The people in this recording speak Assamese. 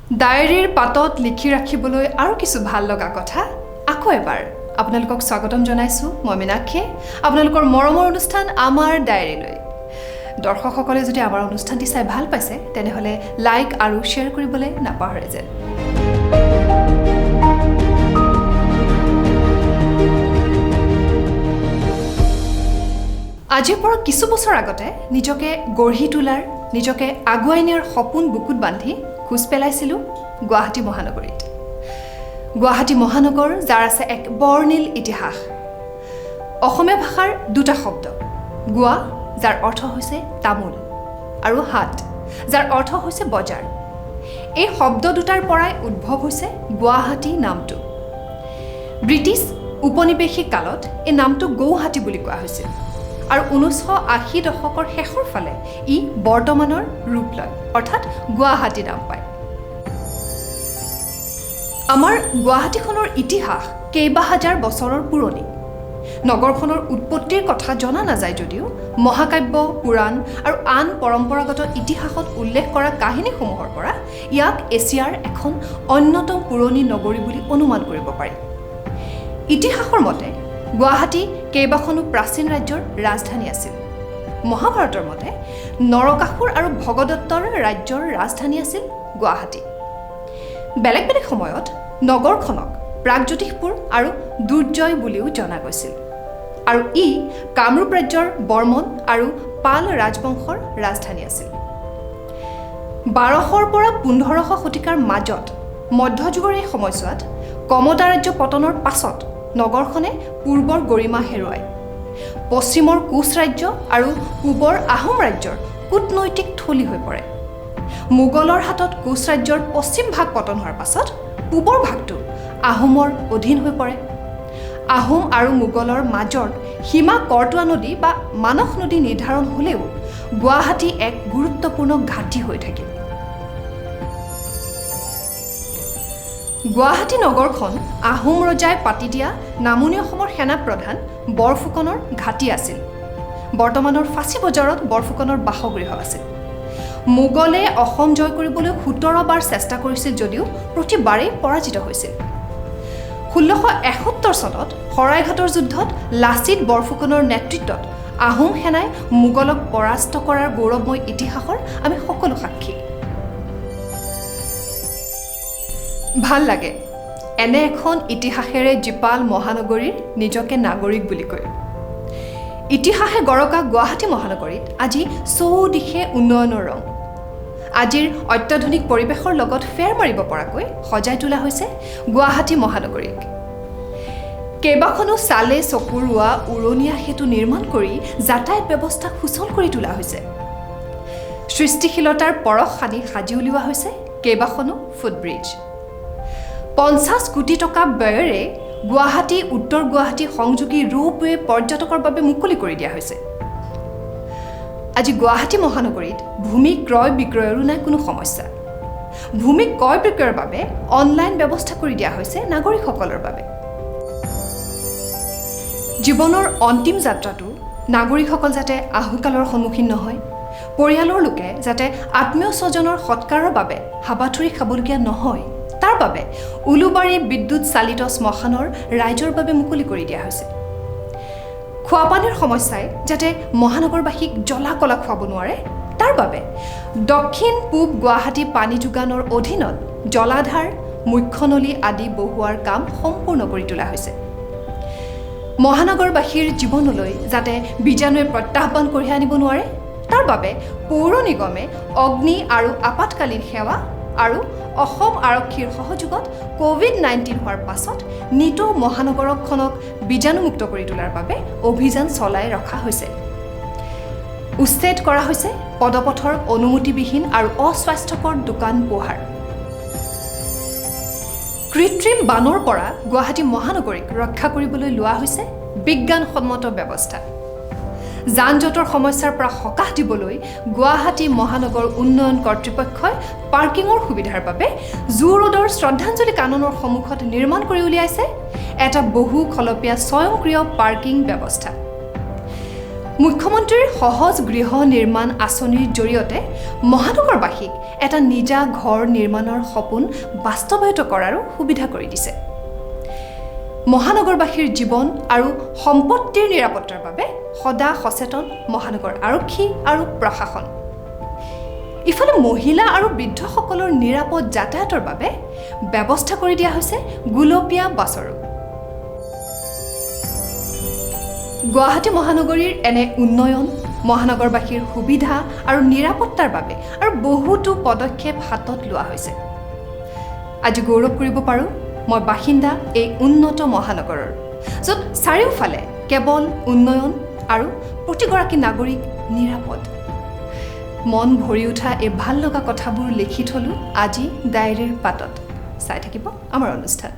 ডায়েৰীৰ পাতত লিখি ৰাখিবলৈ আৰু কিছু ভাল লগা কথা আকৌ এবাৰ আপোনালোকক স্বাগতম জনাইছোঁ মই মীনাক্ষী আপোনালোকৰ মৰমৰ অনুষ্ঠান আমাৰ ডায়েৰীলৈ দৰ্শকসকলে যদি আমাৰ অনুষ্ঠানটি চাই ভাল পাইছে তেনেহলে লাইক আৰু শ্বেয়াৰ কৰিবলৈ নাপাহৰে যেন আজিৰ পৰা কিছু বছৰ আগতে নিজকে গঢ়ি তোলাৰ নিজকে আগুৱাই নিয়াৰ সপোন বুকুত বান্ধি খুজ পেলাইছিলোঁ গুৱাহাটী মহানগৰীত গুৱাহাটী মহানগৰ যাৰ আছে এক বৰ্ণিল ইতিহাস অসমীয়া ভাষাৰ দুটা শব্দ গুৱা যাৰ অৰ্থ হৈছে তামোল আৰু হাট যাৰ অৰ্থ হৈছে বজাৰ এই শব্দ দুটাৰ পৰাই উদ্ভৱ হৈছে গুৱাহাটী নামটো ব্ৰিটিছ উপনিৱেশিক কালত এই নামটো গৌহাটী বুলি কোৱা হৈছিল আৰু 1980 দশকৰ শেষৰ ফালে ই বৰ্তমানৰ ৰূপ লয় অৰ্থাৎ গুৱাহাটী নাম পায় আমাৰ গুৱাহাটীখনৰ ইতিহাস কেইবা হাজাৰ বছৰৰ পুৰণি নগৰখনৰ উৎপত্তিৰ কথা জনা নাযায় যদিও মহাকাব্য পুৰাণ আৰু আন পৰম্পৰাগত ইতিহাসত উল্লেখ কৰা কাহিনীসমূহৰ পৰা ইয়াক এছিয়াৰ এখন অন্যতম পুৰণি নগৰী বুলি অনুমান কৰিব পাৰি ইতিহাসৰ মতে গুৱাহাটী কেইবাখনো প্ৰাচীন ৰাজ্যৰ ৰাজধানী আছিল মহাভাৰতৰ মতে নৰকাসুৰ আৰু ভগদত্তৰ ৰাজ্যৰ ৰাজধানী আছিল গুৱাহাটী বেলেগ বেলেগ সময়ত নগৰখনক প্ৰাগজ্যোতিষপুৰ আৰু দুৰ্জয় বুলিও জনা গৈছিল আৰু ই কামৰূপ ৰাজ্যৰ বৰ্মন আৰু পাল ৰাজবংশৰ ৰাজধানী আছিল 1200ৰ পৰা 1500 শতিকাৰ মাজত মধ্যযুগৰ এই সময়ছোৱাত কমতা ৰাজ্য পতনৰ পাছত নগৰখনে পূৰ্বৰ গৰিমা হেৰুৱায় পশ্চিমৰ কোচ ৰাজ্য আৰু পূবৰ আহোম ৰাজ্যৰ কূটনৈতিক থলি হৈ পৰে মোগলৰ হাতত কোচ ৰাজ্যৰ পশ্চিম ভাগ পতন হোৱাৰ পাছত পূবৰ ভাগটো আহোমৰ অধীন হৈ পৰে আহোম আৰু মোগলৰ মাজৰ সীমা কৰতোৱা নদী বা মানস নদী নিৰ্ধাৰণ হ'লেও গুৱাহাটী এক গুৰুত্বপূৰ্ণ ঘাটি হৈ থাকিল গুৱাহাটী নগৰখন আহোম ৰজাই পাতি দিয়া নামনি অসমৰ সেনা প্ৰধান বৰফুকনৰ ঘাটি আছিল বৰ্তমানৰ ফাঁচী বজাৰত বৰফুকনৰ বাসগৃহ আছিল মোগলে অসম জয় কৰিবলৈ 17 বাৰ চেষ্টা কৰিছিল যদিও প্ৰতিবাৰেই পৰাজিত হৈছিল 1671 চনত শৰাইঘাটৰ যুদ্ধত লাচিত বৰফুকনৰ নেতৃত্বত আহোম সেনাই মোগলক পৰাস্ত কৰাৰ গৌৰৱময় ইতিহাসৰ আমি সকলো সাক্ষী ভাল লাগে এনে এখন ইতিহাসেৰে জীপাল মহানগৰীৰ নিজকে নাগৰিক বুলি কয় ইতিহাসে গৰকা গুৱাহাটী মহানগৰীত আজি চৌদিশে উন্নয়নৰ ৰং আজিৰ অত্যাধুনিক পৰিৱেশৰ লগত ফেৰ মাৰিব পৰাকৈ সজাই তোলা হৈছে গুৱাহাটী মহানগৰীক কেইবাখনো চালে চকুৰোৱা উৰণীয়া সেতু নিৰ্মাণ কৰি যাতায়াত ব্যৱস্থা সুচল কৰি তোলা হৈছে সৃষ্টিশীলতাৰ পৰশ সানি সাজি উলিওৱা হৈছে কেইবাখনো ফুটব্ৰিজ 50 কোটি টকা ব্যয়েৰে গুৱাহাটী উত্তৰ গুৱাহাটী সংযোগী ৰূপৱে পৰ্যটকৰ বাবে মুকলি কৰি দিয়া হৈছে আজি গুৱাহাটী মহানগৰীত ভূমি ক্ৰয় বিক্ৰয়ৰো নাই কোনো সমস্যা ভূমি ক্ৰয় বিক্ৰয়ৰ বাবে অনলাইন ব্যৱস্থা কৰি দিয়া হৈছে নাগৰিকসকলৰ বাবে জীৱনৰ অন্তিম যাত্ৰাটো নাগৰিকসকল যাতে আহুকালৰ সন্মুখীন নহয় পৰিয়ালৰ লোকে যাতে আত্মীয় স্বজনৰ সৎকাৰৰ বাবে হাবাথুৰি খাবলগীয়া নহয় তাৰ বাবে উলুবাৰী বিদ্যুৎ চালিত শ্মশানৰ ৰাইজৰ বাবে মুকলি কৰি দিয়া হৈছে খোৱাপানীৰ সমস্যাই যাতে মহানগৰবাসীক জ্বলা-কলা খুৱাব নোৱাৰে তাৰ বাবে দক্ষিণ পূব গুৱাহাটী পানী যোগানৰ অধীনত জলাধাৰ মুখ্যনলী আদি বহুৱাৰ কাম সম্পূৰ্ণ কৰি তোলা হৈছে মহানগৰবাসীৰ জীৱনলৈ যাতে বীজাণুৱে প্ৰত্যাহ্বান কঢ়িয়াই আনিব নোৱাৰে তাৰ বাবে পৌৰ নিগমে অগ্নি আৰু আপাতকালীন সেৱা আৰু অসম আৰক্ষীৰ সহযোগত কোভিড-19 হোৱাৰ পাছত নিতৌ মহানগৰখনক বীজাণুমুক্ত কৰি তোলাৰ বাবে অভিযান চলাই ৰখা হৈছে উচ্ছেদ কৰা হৈছে পদপথৰ অনুমতিবিহীন আৰু অস্বাস্থ্যকৰ দোকান পোহাৰ কৃত্ৰিম বানৰ পৰা গুৱাহাটী মহানগৰীক ৰক্ষা কৰিবলৈ লোৱা হৈছে বিজ্ঞানসন্মত ব্যৱস্থা যান-জঁটৰ সমস্যাৰ পৰা সকাহ দিবলৈ গুৱাহাটী মহানগৰ উন্নয়ন কৰ্তৃপক্ষই পাৰ্কিঙৰ সুবিধাৰ বাবে জু ৰোডৰ শ্ৰদ্ধাঞ্জলি কাননৰ সন্মুখত নিৰ্মাণ কৰি উলিয়াইছে এটা বহু খলপীয়া স্বয়ংক্ৰিয় পাৰ্কিং ব্যৱস্থা মুখ্যমন্ত্ৰীৰ সহজ গৃহ নিৰ্মাণ আঁচনিৰ জৰিয়তে মহানগৰবাসীক এটা নিজা ঘৰ নিৰ্মাণৰ সপোন বাস্তৱায়িত কৰাৰো সুবিধা কৰি দিছে। মহানগৰবাসীৰ জীৱন আৰু সম্পত্তিৰ নিৰাপত্তাৰ বাবে সদা সচেতন মহানগৰ আৰক্ষী আৰু প্ৰশাসন। ইফালে মহিলা আৰু বৃদ্ধসকলৰ নিৰাপদ যাতায়াতৰ বাবে ব্যৱস্থা কৰি দিয়া হৈছে গুলপীয়া বাছৰো। গুৱাহাটী মহানগৰীৰ এনে উন্নয়ন, মহানগৰবাসীৰ সুবিধা আৰু নিৰাপত্তাৰ বাবে আৰু বহুতো পদক্ষেপ হাতত লোৱা হৈছে। আজি গৌৰৱ কৰিব পাৰোঁ মই বাসিন্দা এই উন্নত মহানগৰৰ, য'ত চাৰিওফালে কেৱল উন্নয়ন আৰু প্ৰতিগৰাকী নাগৰিক নিৰাপদ। মন ভৰি উঠা এই ভাল লগা কথাবোৰ লিখি থলোঁ আজি ডায়েৰীৰ পাতত। চাই থাকিব আমাৰ অনুষ্ঠান।